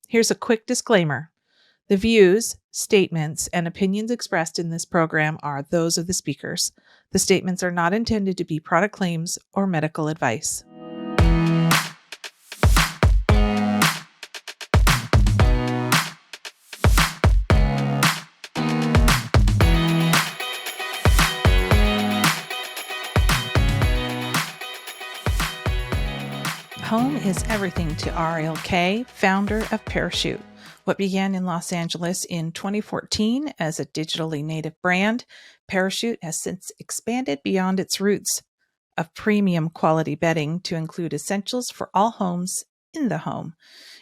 Here's a quick disclaimer. The views, statements, and opinions expressed in this program are those of the speakers. The statements are not intended to be product claims or medical advice. Home is everything to Ariel Kaye, founder of Parachute. What began in Los Angeles in 2014 as a digitally native brand, Parachute has since expanded beyond its roots of premium quality bedding to include essentials for all homes in the home.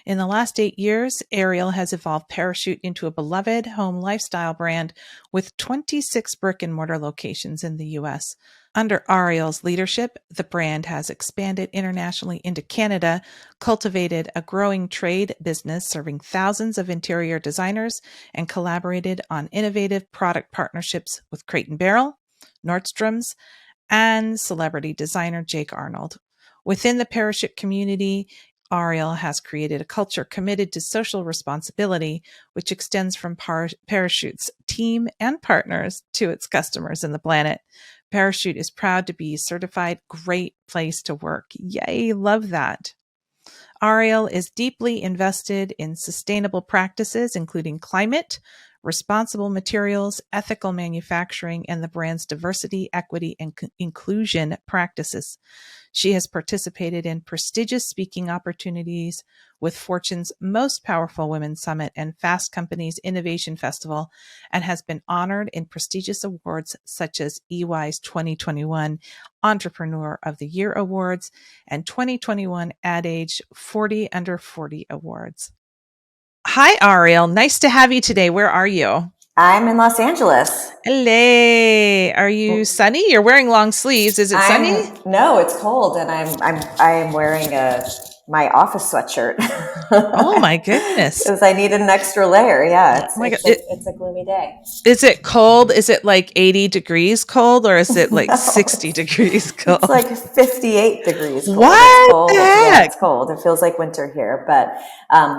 In the last 8 years, Ariel has evolved Parachute into a beloved home lifestyle brand with 26 brick-and-mortar locations in the U.S. Under Ariel's leadership, the brand has expanded internationally into Canada, cultivated a growing trade business serving thousands of interior designers, and collaborated on innovative product partnerships with Crate & Barrel, Nordstrom's, and celebrity designer Jake Arnold. Within the Parachute community, Ariel has created a culture committed to social responsibility, which extends from Parachute's team and partners to its customers and the planet. Parachute is proud to be a certified great place to work. Yay, love that. Ariel is deeply invested in sustainable practices, including climate, responsible materials, ethical manufacturing, and the brand's diversity, equity, and inclusion practices. She has participated in prestigious speaking opportunities with Fortune's Most Powerful Women Summit and Fast Company's Innovation Festival, and has been honored in prestigious awards such as EY's 2021 Entrepreneur of the Year Awards and 2021 Ad Age 40 Under 40 Awards. Hi, Ariel. Nice to have you today. Where are you? I'm in Los Angeles. Hello. Are you sunny? You're wearing long sleeves. Is it sunny? No, it's cold, and I'm wearing my office sweatshirt. Oh my goodness! Because I needed an extra layer. Yeah, it's a gloomy day. Is it cold? Is it like 80 degrees cold, or is it like No, 60 degrees cold? It's like 58 degrees cold. What it's cold. the heck? Yeah, it's cold. It feels like winter here, but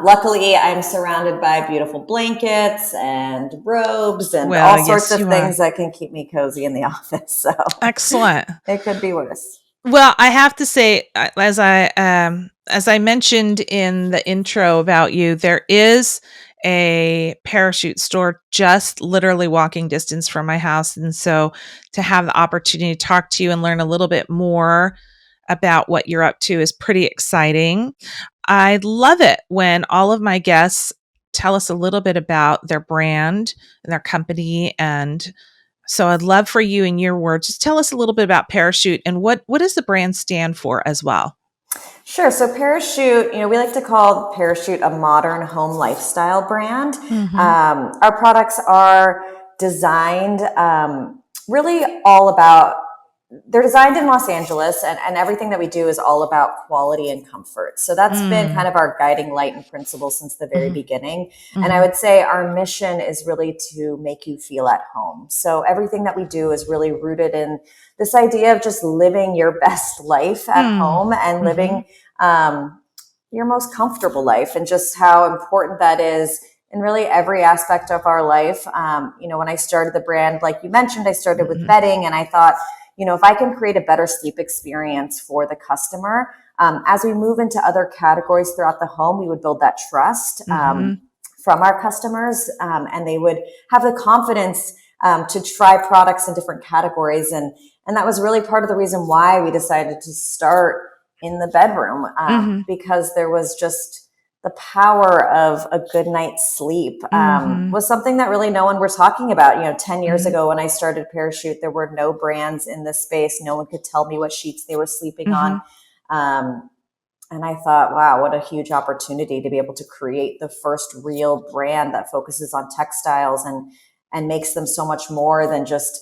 luckily I'm surrounded by beautiful blankets and robes and all sorts of things that can keep me cozy in the office. So excellent. It could be worse. Well, I have to say, as I mentioned in the intro about you, there is a Parachute store just literally walking distance from my house. And so to have the opportunity to talk to you and learn a little bit more about what you're up to is pretty exciting. I love it when all of my guests tell us a little bit about their brand and their company. And so I'd love for you, in your words, just tell us a little bit about Parachute and what does the brand stand for as well? Sure. So Parachute, we like to call Parachute a modern home lifestyle brand. Mm-hmm. Our products are designed really all about, they're designed in Los Angeles, and everything that we do is all about quality and comfort. So that's been kind of our guiding light and principle since the very beginning. And I would say our mission is really to make you feel at home. So everything that we do is really rooted in this idea of just living your best life at home and living your most comfortable life, and just how important that is in really every aspect of our life. When I started the brand, like you mentioned, I started with bedding, and I thought, if I can create a better sleep experience for the customer, as we move into other categories throughout the home, we would build that trust from our customers, and they would have the confidence to try products in different categories. And that was really part of the reason why we decided to start in the bedroom, because there was just the power of a good night's sleep was something that really no one was talking about. 10 years ago when I started Parachute, there were no brands in this space. No one could tell me what sheets they were sleeping on. And I thought, wow, what a huge opportunity to be able to create the first real brand that focuses on textiles and makes them so much more than just,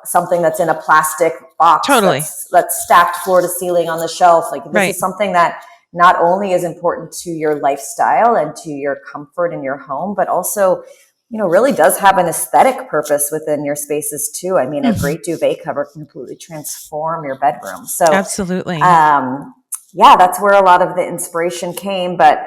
something that's in a plastic box that's stacked floor to ceiling on the shelf. Like this is something that not only is important to your lifestyle and to your comfort in your home, but also, really does have an aesthetic purpose within your spaces too. I mean, a great duvet cover can completely transform your bedroom. So absolutely. That's where a lot of the inspiration came. But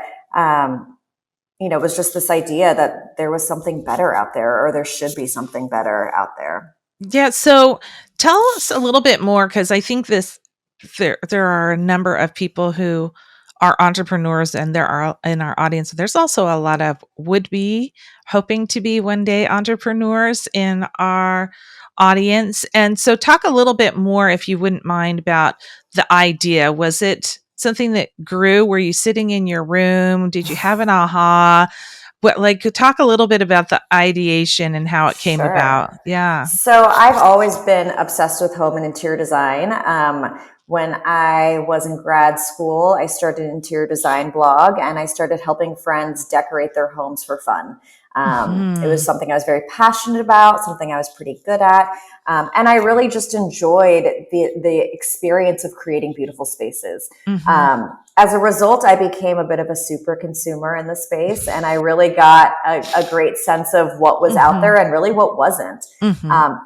it was just this idea that there was something better out there, or there should be something better out there. Yeah. So tell us a little bit more, because I think there are a number of people who are entrepreneurs, and there are in our audience. There's also a lot of would be hoping to be one day entrepreneurs in our audience. And so talk a little bit more, if you wouldn't mind, about the idea. Was it something that grew? Were you sitting in your room? Did you have an aha? Talk a little bit about the ideation and how it came about. Sure. Yeah. So I've always been obsessed with home and interior design. When I was in grad school, I started an interior design blog, and I started helping friends decorate their homes for fun. It was something I was very passionate about, something I was pretty good at. And I really just enjoyed the experience of creating beautiful spaces. As a result, I became a bit of a super consumer in the space, and I really got a great sense of what was out there and really what wasn't.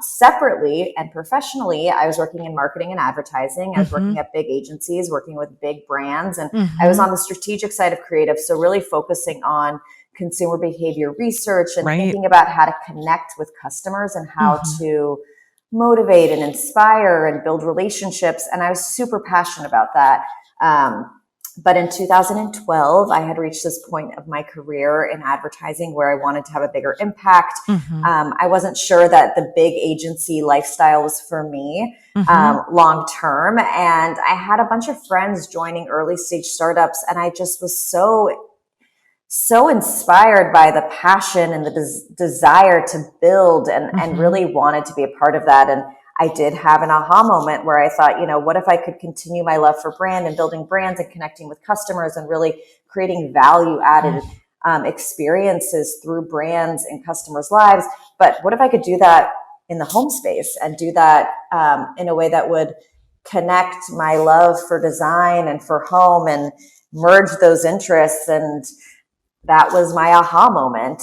Separately and professionally, I was working in marketing and advertising. I was working at big agencies, working with big brands, and I was on the strategic side of creative. So really focusing on consumer behavior research and thinking about how to connect with customers and how to motivate and inspire and build relationships. And I was super passionate about that. But in 2012, I had reached this point of my career in advertising where I wanted to have a bigger impact. I wasn't sure that the big agency lifestyle was for me long term. And I had a bunch of friends joining early stage startups, and I just was so inspired by the passion and the desire to build, and really wanted to be a part of that. And I did have an aha moment where I thought, what if I could continue my love for brand and building brands and connecting with customers and really creating value added experiences through brands in customers' lives. But what if I could do that in the home space, and do that in a way that would connect my love for design and for home and merge those interests? And that was my aha moment.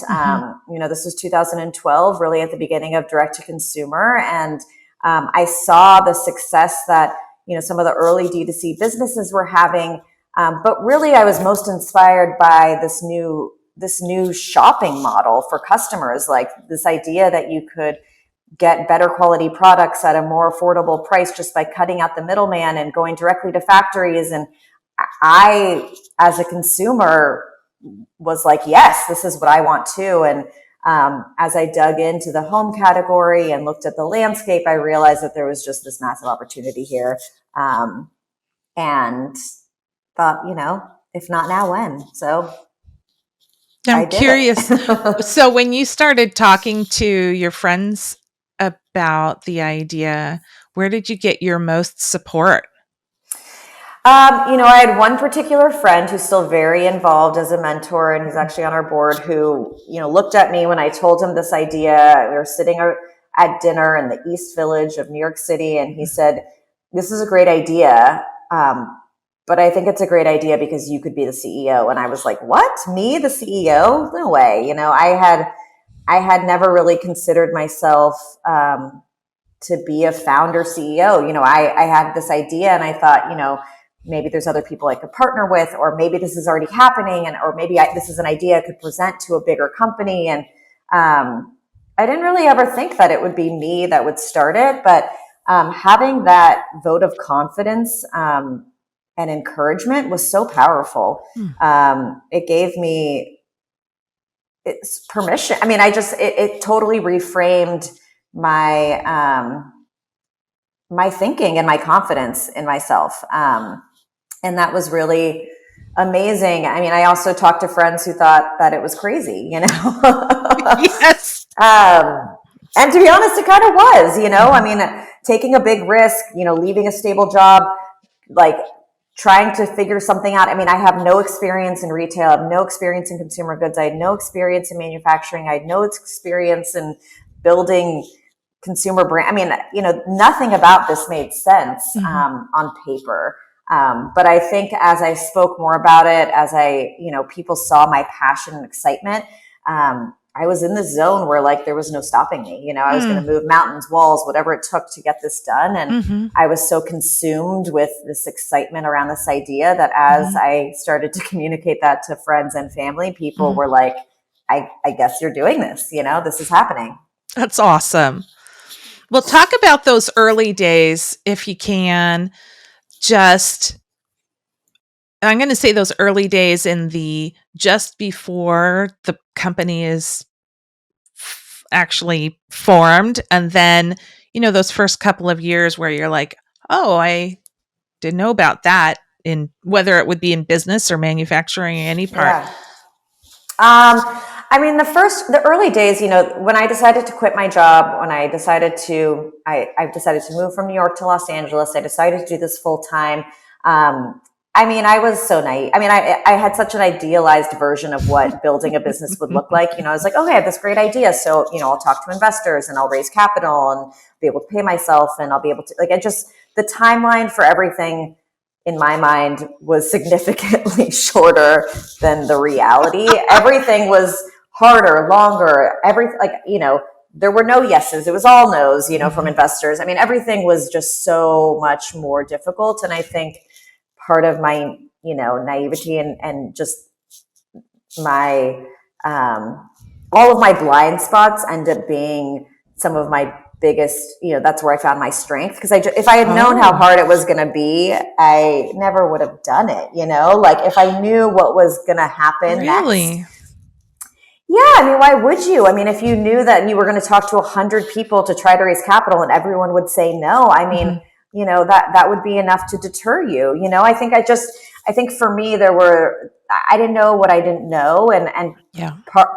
This was 2012, really at the beginning of direct to consumer. And I saw the success that, some of the early D2C businesses were having. But really I was most inspired by this new shopping model for customers, like this idea that you could get better quality products at a more affordable price just by cutting out the middleman and going directly to factories. And I, as a consumer, was like, yes, this is what I want too. And as I dug into the home category and looked at the landscape, I realized that there was just this massive opportunity here. And thought, if not now, when? So I'm curious. So when you started talking to your friends about the idea, where did you get your most support? I had one particular friend who's still very involved as a mentor, and he's actually on our board, who, looked at me when I told him this idea. We were sitting at dinner in the East Village of New York City, and he said, "This is a great idea, but I think it's a great idea because you could be the CEO." And I was like, "What? Me, the CEO? No way." I had never really considered myself to be a founder CEO. I had this idea, and I thought, maybe there's other people I could partner with, or maybe this is already happening, or maybe this is an idea I could present to a bigger company. And I didn't really ever think that it would be me that would start it. But having that vote of confidence and encouragement was so powerful. It gave me permission. I mean, it totally reframed my my thinking and my confidence in myself. And that was really amazing. I mean, I also talked to friends who thought that it was crazy, Yes. And to be honest, it kind of was, I mean, taking a big risk, leaving a stable job, like trying to figure something out. I mean, I have no experience in retail. I have no experience in consumer goods. I had no experience in manufacturing. I had no experience in building consumer brand. I mean, nothing about this made sense on paper. But I think as I spoke more about it, as people saw my passion and excitement, I was in this zone where like there was no stopping me. You know, I was going to move mountains, walls, whatever it took to get this done. And I was so consumed with this excitement around this idea that as I started to communicate that to friends and family, people were like, I guess you're doing this, you know, this is happening. That's awesome. Well, talk about those early days, if you can. Just, I'm going to say those early days in the just before the company is actually formed, and then, you know, those first couple of years where you're like, oh, I didn't know about that, in whether it would be in business or manufacturing, any part. Yeah. I mean, the early days, you know, when I decided to quit my job, when I decided to, I decided to move from New York to Los Angeles, I decided to do this full time. I mean, I was so naive. I mean, I had such an idealized version of what building a business would look like. You know, I was like, okay, I have this great idea. So, you know, I'll talk to investors and I'll raise capital and be able to pay myself, and I'll be able to, like, the timeline for everything in my mind was significantly shorter than the reality. Everything was harder, longer, you know, there were no yeses. It was all no's, you know, from investors. I mean, everything was just so much more difficult. And I think part of my, you know, naivety and just my, all of my blind spots end up being some of my biggest, you know, that's where I found my strength. Because if I had known how hard it was going to be, I never would have done it, you know, like if I knew what was going to happen next. Yeah, I mean, why would you? I mean, if you knew that you were going to talk to 100 people to try to raise capital and everyone would say no, I mean, you know, that would be enough to deter you. You know, I think for me, I didn't know what I didn't know. And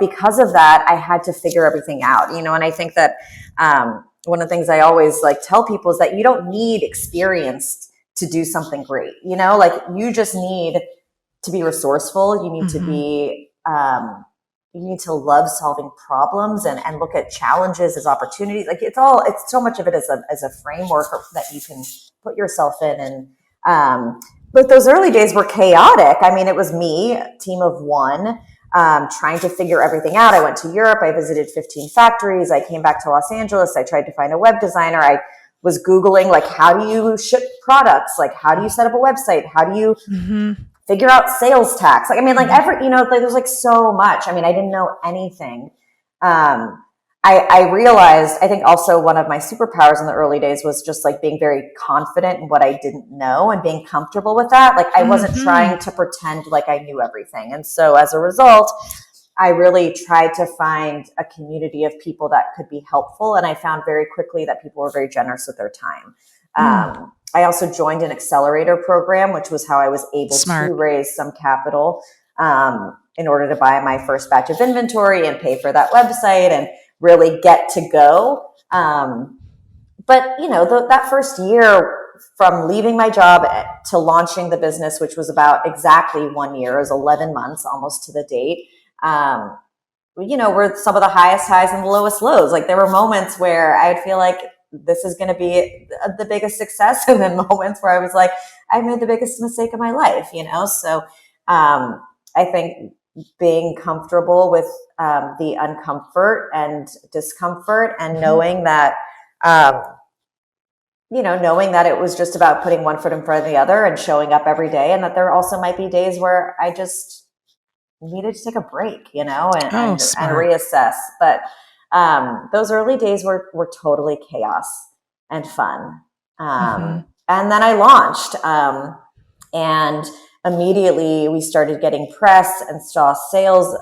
because of that, I had to figure everything out, you know, and I think that, one of the things I always like tell people is that you don't need experience to do something great. You know, like you just need to be resourceful. You need to be, you need to love solving problems and look at challenges as opportunities. Like it's so much of it as a framework that you can put yourself in. And, but those early days were chaotic. I mean, it was me, a team of one, trying to figure everything out. I went to Europe. I visited 15 factories. I came back to Los Angeles. I tried to find a web designer. I was Googling, like, how do you ship products? Like, how do you set up a website? How do you figure out sales tax? Like, I mean, like you know, like, there's like so much. I mean, I didn't know anything. I realized, I think also one of my superpowers in the early days was just like being very confident in what I didn't know and being comfortable with that. Like I wasn't trying to pretend like I knew everything. And so as a result, I really tried to find a community of people that could be helpful. And I found very quickly that people were very generous with their time. I also joined an accelerator program, which was how I was able to raise some capital in order to buy my first batch of inventory and pay for that website and really get to go. But, you know, that first year from leaving my job to launching the business, which was about exactly 1 year, it was 11 months almost to the date, you know, were some of the highest highs and the lowest lows. Like there were moments where I'd feel like this is going to be the biggest success. And then moments where I was like, I made the biggest mistake of my life, you know? So I think being comfortable with the uncomfort and discomfort and knowing that, you know, knowing that it was just about putting one foot in front of the other and showing up every day. And that there also might be days where I just needed to take a break, you know, and reassess. But those early days were totally chaos and fun. And then I launched, and immediately we started getting press and saw sales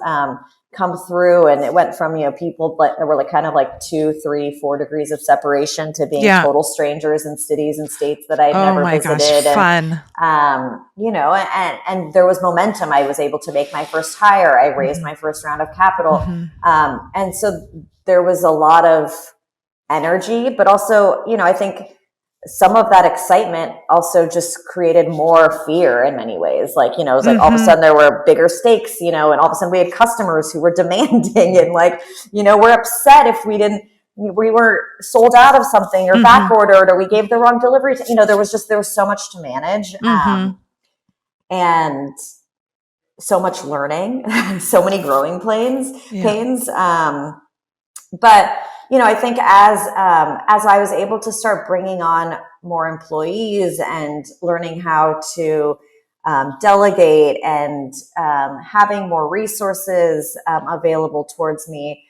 come through, and it went from, you know, people that were like kind of like 2, 3, 4 degrees of separation to being total strangers in cities and states that I'd never visited. Gosh, fun. And, you know, and there was momentum. I was able to make my first hire. I raised my first round of capital. And so there was a lot of energy, but also, you know, I think some of that excitement also just created more fear in many ways. Like, you know, it was like all of a sudden there were bigger stakes, you know, and all of a sudden we had customers who were demanding and like, you know, we're upset if we were sold out of something or back ordered or we gave the wrong delivery. You know, there was so much to manage. And so much learning, so many growing pains. But I think as I was able to start bringing on more employees and learning how to delegate and having more resources available towards me,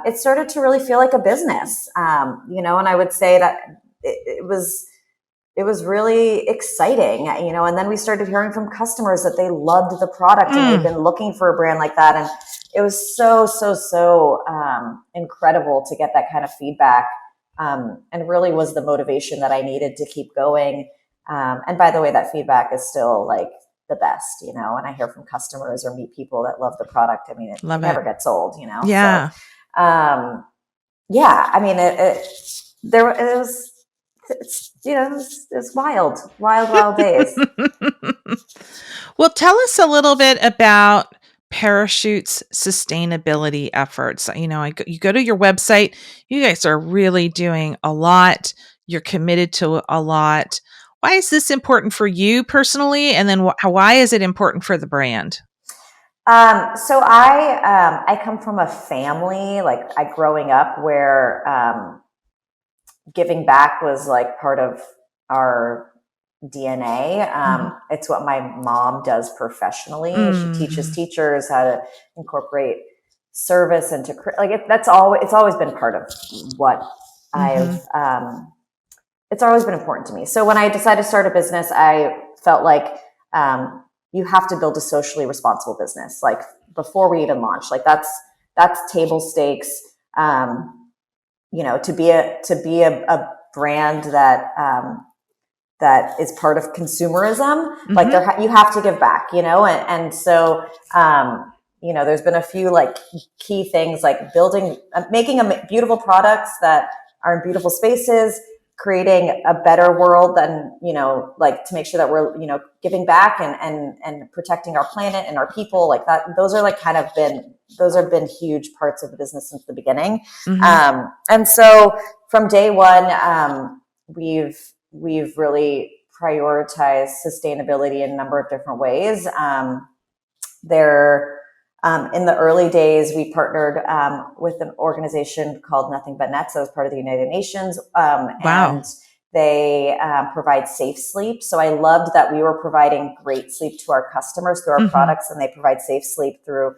it started to really feel like a business. And I would say that it was really exciting, and then we started hearing from customers that they loved the product and they've been looking for a brand like that. And it was so incredible to get that kind of feedback, and really was the motivation that I needed to keep going. And by the way, that feedback is still like the best, and I hear from customers or meet people that love the product. I mean, it never gets old, Yeah. So, I mean, it's wild days. Well, tell us a little bit about Parachute's sustainability efforts. You go to your website, you guys are really doing a lot. You're committed to a lot. Why is this important for you personally? And then why is it important for the brand? So I come from a family, growing up where giving back was like part of our DNA. It's what my mom does professionally. She teaches teachers how to incorporate service and to it's always been part of what it's always been important to me. So when I decided to start a business, I felt like you have to build a socially responsible business. Like before we even launch, that's table stakes. To be a brand that is part of consumerism, you have to give back, and so there's been a few key things, like making beautiful products that are in beautiful spaces, creating a better world than, to make sure that we're, giving back and protecting our planet and our people like that. Those have been huge parts of the business since the beginning. And so from day one, we've really prioritized sustainability in a number of different ways. In the early days, we partnered with an organization called Nothing But Nets, that was part of the United Nations. Wow. And they provide safe sleep. So I loved that we were providing great sleep to our customers through our products, and they provide safe sleep through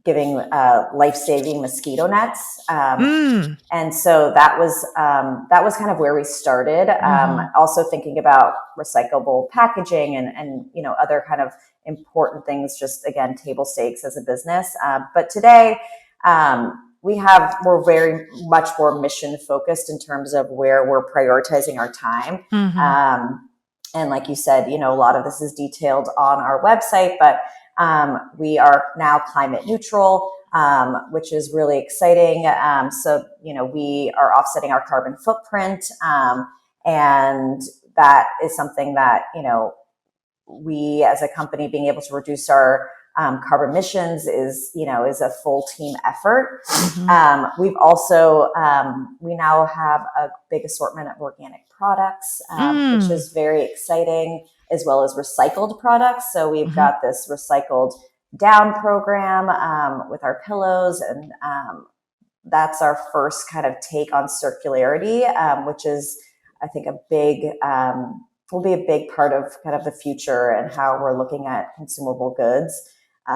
giving life-saving mosquito nets. And so that was kind of where we started. Also thinking about recyclable packaging and other kind of important things, just again, table stakes as a business. But today, we're very much more mission focused in terms of where we're prioritizing our time. And like you said, a lot of this is detailed on our website, but we are now climate neutral, which is really exciting. So, we are offsetting our carbon footprint. And that is something that, we as a company being able to reduce our carbon emissions is a full team effort. We've also, we now have a big assortment of organic products, which is very exciting, as well as recycled products. So we've got this recycled down program with our pillows, and that's our first kind of take on circularity, which is, I think, will be a big part of kind of the future and how we're looking at consumable goods. We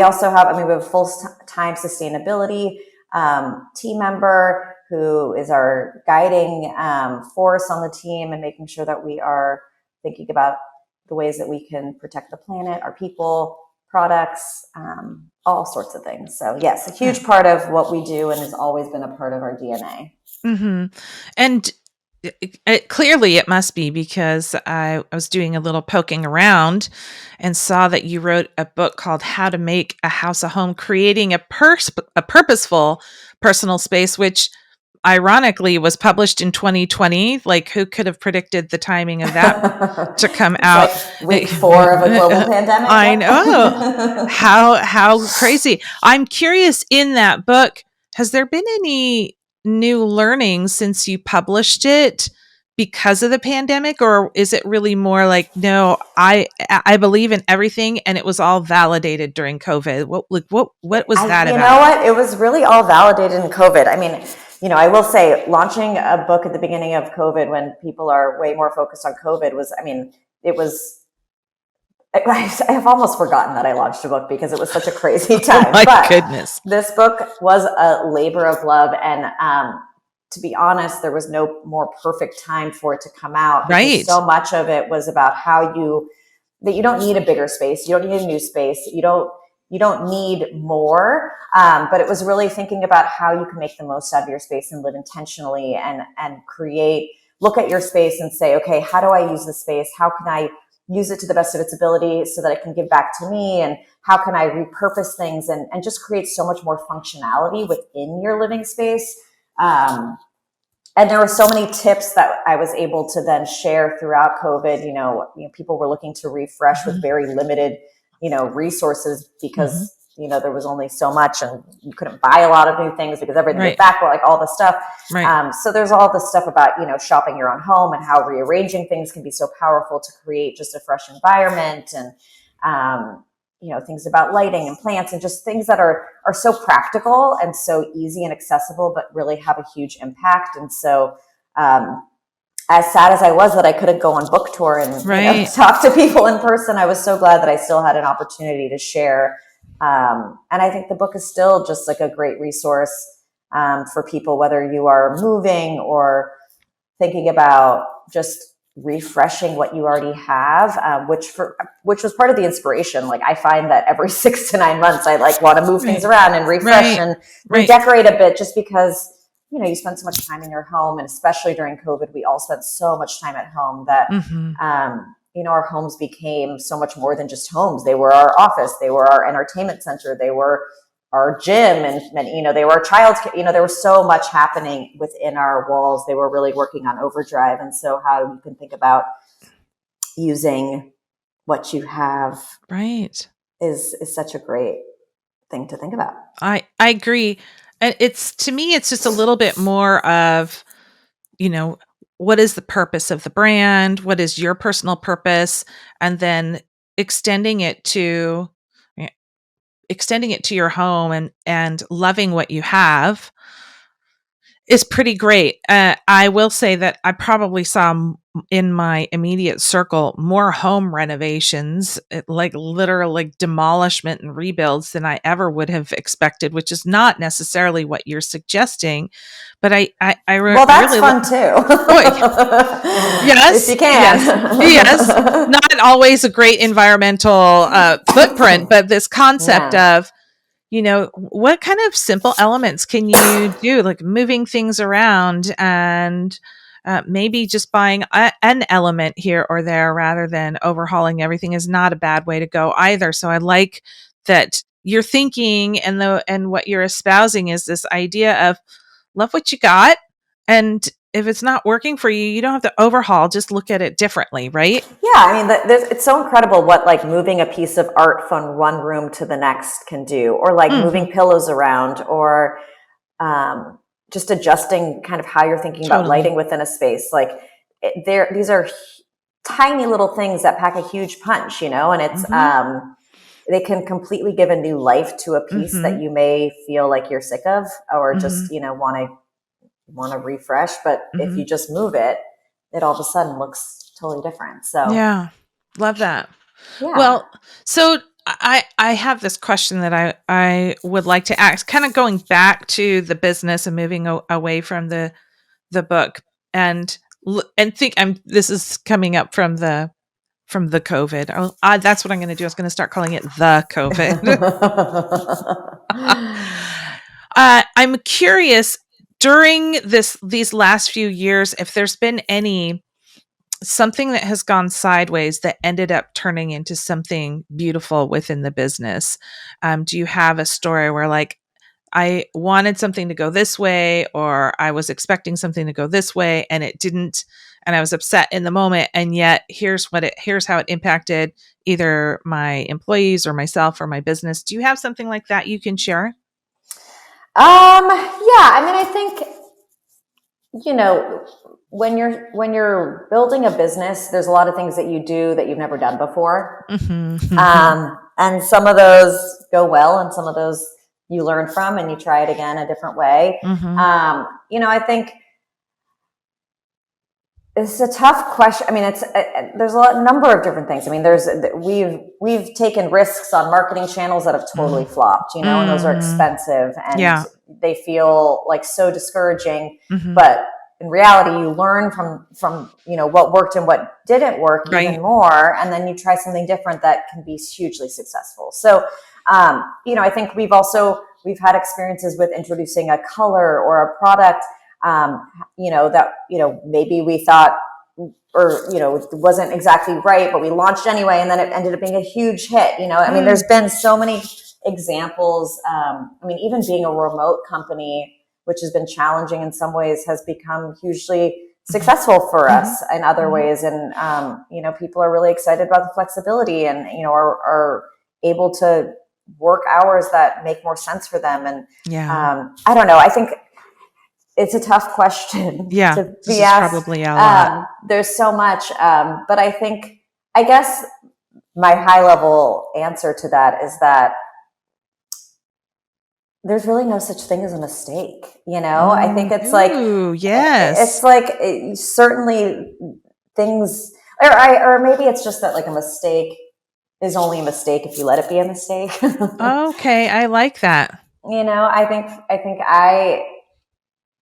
also have, we have a full-time sustainability team member who is our guiding force on the team, and making sure that we are thinking about the ways that we can protect the planet, our people, products, all sorts of things. So yes, a huge part of what we do, and has always been a part of our DNA. And clearly it must be, because I was doing a little poking around and saw that you wrote a book called How to Make a House a Home, creating a purposeful personal space, which ironically was published in 2020. Like, who could have predicted the timing of that to come out? Like week 4 of a global pandemic. I know. How crazy. I'm curious, in that book, has there been any new learnings since you published it because of the pandemic, or is it really more like, no, I believe in everything and it was all validated during COVID? What was that You about? know what? It was really all validated in COVID. I mean, I will say launching a book at the beginning of COVID when people are way more focused on COVID was, I mean, it was, I have almost forgotten that I launched a book because it was such a crazy time. Oh my but goodness. This book was a labor of love. And to be honest, there was no more perfect time for it to come out, because Right. so much of it was about that you don't need a bigger space. You don't need a new space. You don't need more. But it was really thinking about how you can make the most out of your space and live intentionally and look at your space and say, okay, how do I use this space? How can I use it to the best of its ability so that it can give back to me? And how can I repurpose things and just create so much more functionality within your living space? And there were so many tips that I was able to then share throughout COVID. People were looking to refresh with very limited, resources, because, there was only so much and you couldn't buy a lot of new things because everything was back, like all the stuff. Right. So there's all this stuff about, shopping your own home and how rearranging things can be so powerful to create just a fresh environment, and, things about lighting and plants and just things that are so practical and so easy and accessible, but really have a huge impact. And so, as sad as I was that I couldn't go on book tour and talk to people in person, I was so glad that I still had an opportunity to share. And I think the book is still just like a great resource for people, whether you are moving or thinking about just refreshing what you already have, which was part of the inspiration. Like, I find that every 6 to 9 months, I want to move things around and refresh and redecorate a bit, just because you spend so much time in your home, and especially during COVID, we all spent so much time at home that our homes became so much more than just homes. They were our office, they were our entertainment center, they were our gym, and they were our child's, there was so much happening within our walls. They were really working on overdrive. And so how you can think about using what you have is such a great thing to think about. I agree. And to me, it's just a little bit more of, what is the purpose of the brand? What is your personal purpose? And then extending it to your home and loving what you have is pretty great. I will say that I probably saw in my immediate circle more home renovations, literal demolishment and rebuilds, than I ever would have expected, which is not necessarily what you're suggesting. But that's really fun too. Yes, if you can. Yes. Not always a great environmental footprint, but this concept of, what kind of simple elements can you do, like moving things around and maybe just buying an element here or there rather than overhauling everything is not a bad way to go either. So I like that you're thinking, and what you're espousing is this idea of love what you got, and if it's not working for you, you don't have to overhaul, just look at it differently, right? Yeah, I mean, it's so incredible what moving a piece of art from one room to the next can do, or moving pillows around, or just adjusting kind of how you're thinking about lighting within a space. These are tiny little things that pack a huge punch, and it's they can completely give a new life to a piece that you may feel like you're sick of, or just want to refresh. But if you just move it, it all of a sudden looks totally different. So yeah, love that. Yeah. Well, so I have this question that I would like to ask, kind of going back to the business and moving away from the book, and this is coming up from the COVID. That's what I'm going to do. I was going to start calling it the COVID. I'm curious, during these last few years, if there's been something that has gone sideways that ended up turning into something beautiful within the business. Do you have a story where I wanted something to go this way, or I was expecting something to go this way and it didn't, and I was upset in the moment, and yet here's how it impacted either my employees or myself or my business? Do you have something like that you can share? Yeah, I mean, I think, when you're building a business, there's a lot of things that you do that you've never done before. And some of those go well, and some of those you learn from and you try it again a different way. I think it's a tough question. I mean, there's a number of different things. I mean, we've taken risks on marketing channels that have totally flopped, and those are expensive and they feel like so discouraging. But in reality, you learn from what worked and what didn't work even more, and then you try something different that can be hugely successful. So, I think we've had experiences with introducing a color or a product that maybe we thought it wasn't exactly right, but we launched anyway, and then it ended up being a huge hit. I mean, there's been so many examples. Even being a remote company, which has been challenging in some ways, has become hugely successful for us in other ways. And, people are really excited about the flexibility and, are able to work hours that make more sense for them. And I don't know. I think it's a tough question to be asked. Probably a lot. There's so much. But I guess my high level answer to that is that there's really no such thing as a mistake. I think it's it's like certainly things, or maybe it's just that like a mistake is only a mistake if you let it be a mistake. Okay. I like that.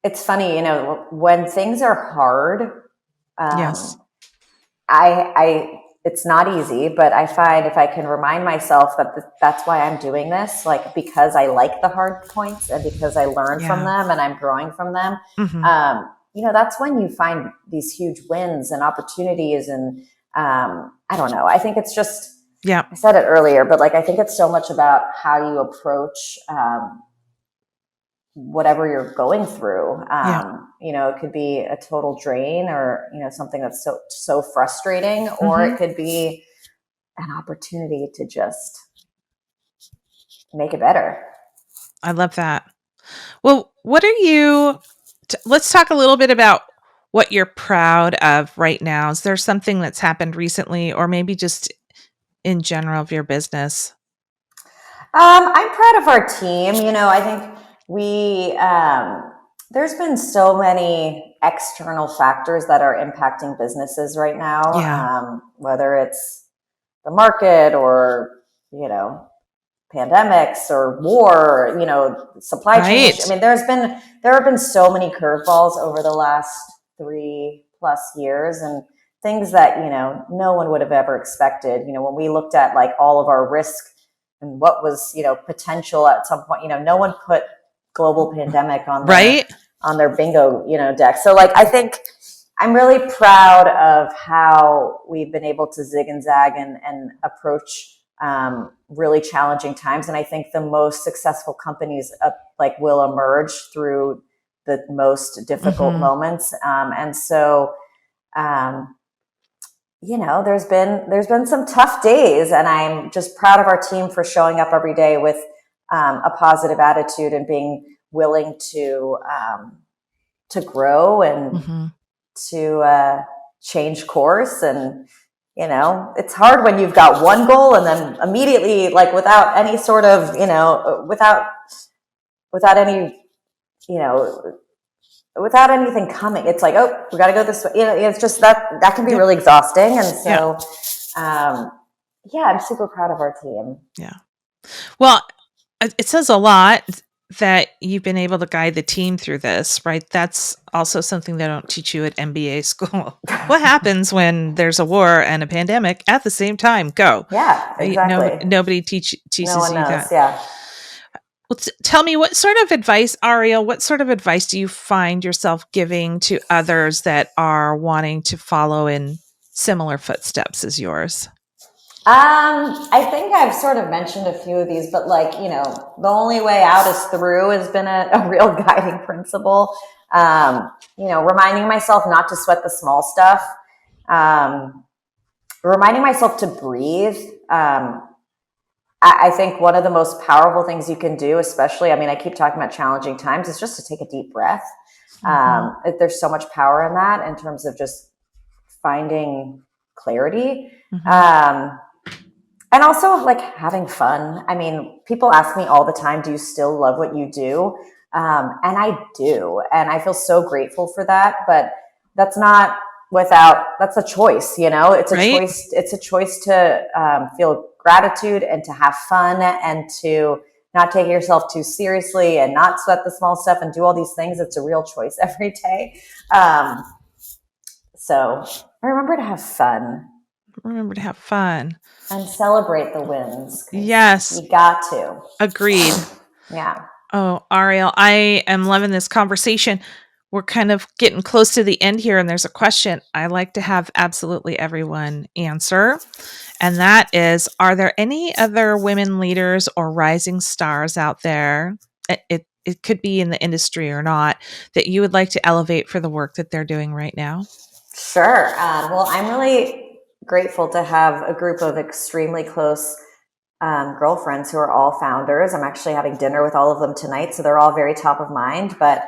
It's funny, when things are hard, it's not easy, but I find if I can remind myself that that's why I'm doing this, like because I like the hard points and because I learn from them and I'm growing from them, that's when you find these huge wins and opportunities. And I don't know. I think it's just, I said it earlier, but like I think it's so much about how you approach whatever you're going through. It could be a total drain or, something that's so frustrating, or it could be an opportunity to just make it better. I love that. Well, let's talk a little bit about what you're proud of right now. Is there something that's happened recently, or maybe just in general of your business? I'm proud of our team. I think there's been so many external factors that are impacting businesses right now, whether it's the market or, pandemics or war, supply chain issues. I mean, there have been so many curveballs over the last 3+ years, and things that, no one would have ever expected. When we looked at like all of our risk and what was, potential at some point, no one put global pandemic on their bingo, deck. So like, I think I'm really proud of how we've been able to zig and zag and approach really challenging times. And I think the most successful companies will emerge through the most difficult moments. And so, there's been some tough days, and I'm just proud of our team for showing up every day with a positive attitude and being willing to grow and to change course. And it's hard when you've got one goal and then immediately, like without any sort of without anything coming, it's like, oh, we got to go this way. It's just that can be really exhausting. And so I'm super proud of our team. Well, it says a lot that you've been able to guide the team through this, right? That's also something they don't teach you at MBA school. What happens when there's a war and a pandemic at the same time? Go. Yeah, exactly. Nobody teaches you that. Yeah. Well, tell me, Ariel, what sort of advice do you find yourself giving to others that are wanting to follow in similar footsteps as yours? I think I've sort of mentioned a few of these, but the only way out is through has been a real guiding principle. Reminding myself not to sweat the small stuff. Reminding myself to breathe. I think one of the most powerful things you can do, especially, I keep talking about challenging times, is just to take a deep breath. There's so much power in that in terms of just finding clarity. And also like having fun. I mean, people ask me all the time, do you still love what you do? And I do. And I feel so grateful for that. But that's not that's a choice, it's a choice. It's a choice to feel gratitude and to have fun and to not take yourself too seriously and not sweat the small stuff and do all these things. It's a real choice every day. So remember to have fun. Remember to have fun. And celebrate the wins. Yes. You got to. Agreed. Yeah. Oh, Ariel, I am loving this conversation. We're kind of getting close to the end here, and there's a question I like to have absolutely everyone answer. And that is, are there any other women leaders or rising stars out there, it could be in the industry or not, that you would like to elevate for the work that they're doing right now? Sure. Well, I'm really grateful to have a group of extremely close girlfriends who are all founders. I'm actually having dinner with all of them tonight, so they're all very top of mind. But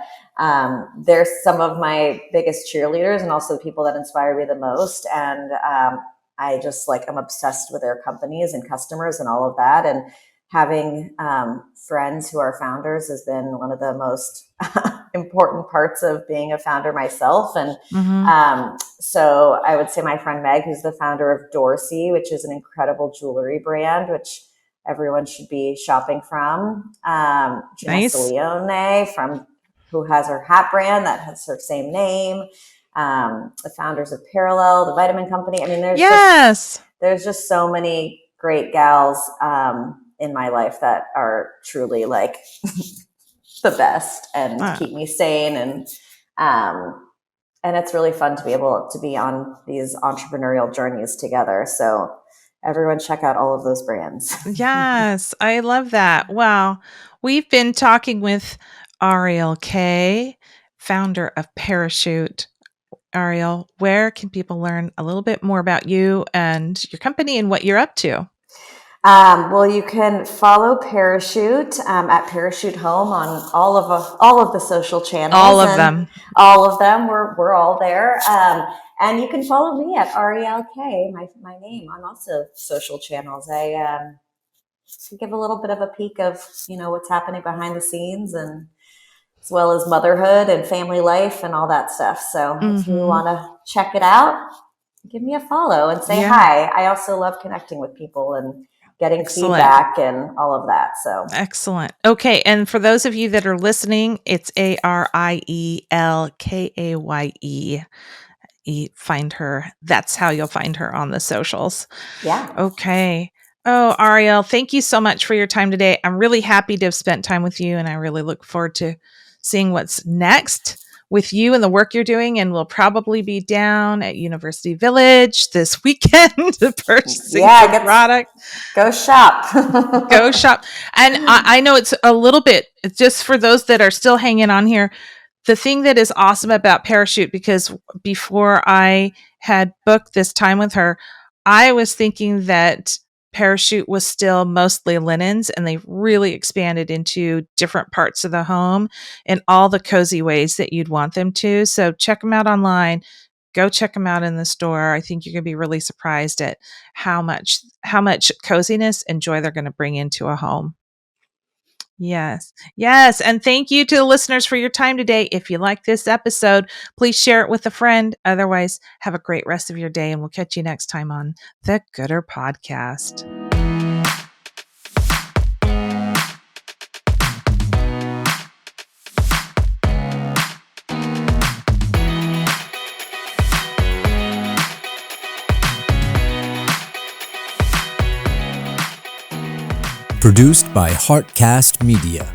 they're some of my biggest cheerleaders and also the people that inspire me the most. And I just I'm obsessed with their companies and customers and all of that. And having friends who are founders has been one of the most important parts of being a founder myself. And so I would say my friend Meg, who's the founder of Dorsey, which is an incredible jewelry brand, which everyone should be shopping from. Janessa Leone, who has her hat brand that has her same name. The founders of Parallel, the vitamin company. I mean, there's just so many great gals in my life that are truly the best and keep me sane. And it's really fun to be able to be on these entrepreneurial journeys together. So everyone check out all of those brands. Yes, I love that. Wow. We've been talking with Ariel Kaye, founder of Parachute. Ariel, where can people learn a little bit more about you and your company and what you're up to? Well, you can follow Parachute at Parachute Home on all of the social channels. All of them. We're all there. And you can follow me at Ariel Kaye, my name, on also social channels. I give a little bit of a peek of what's happening behind the scenes, and as well as motherhood and family life and all that stuff. So if you want to check it out, give me a follow and say hi. I also love connecting with people and getting feedback and all of that. So excellent. Okay. And for those of you that are listening, it's ArielKaye. Find her. That's how you'll find her on the socials. Yeah. Okay. Oh, Ariel, thank you so much for your time today. I'm really happy to have spent time with you, and I really look forward to seeing what's next with you and the work you're doing. And we'll probably be down at University Village this weekend purchasing some product. Go shop. Go shop. And I know it's a little bit, just for those that are still hanging on here, the thing that is awesome about Parachute, because before I had booked this time with her, I was thinking that Parachute was still mostly linens, and they really expanded into different parts of the home in all the cozy ways that you'd want them to. So check them out online. Go check them out in the store. I think you're going to be really surprised at how much coziness and joy they're going to bring into a home. Yes. Yes. And thank you to the listeners for your time today. If you like this episode, please share it with a friend. Otherwise, have a great rest of your day, and we'll catch you next time on the Gooder Podcast. Produced by Heartcast Media.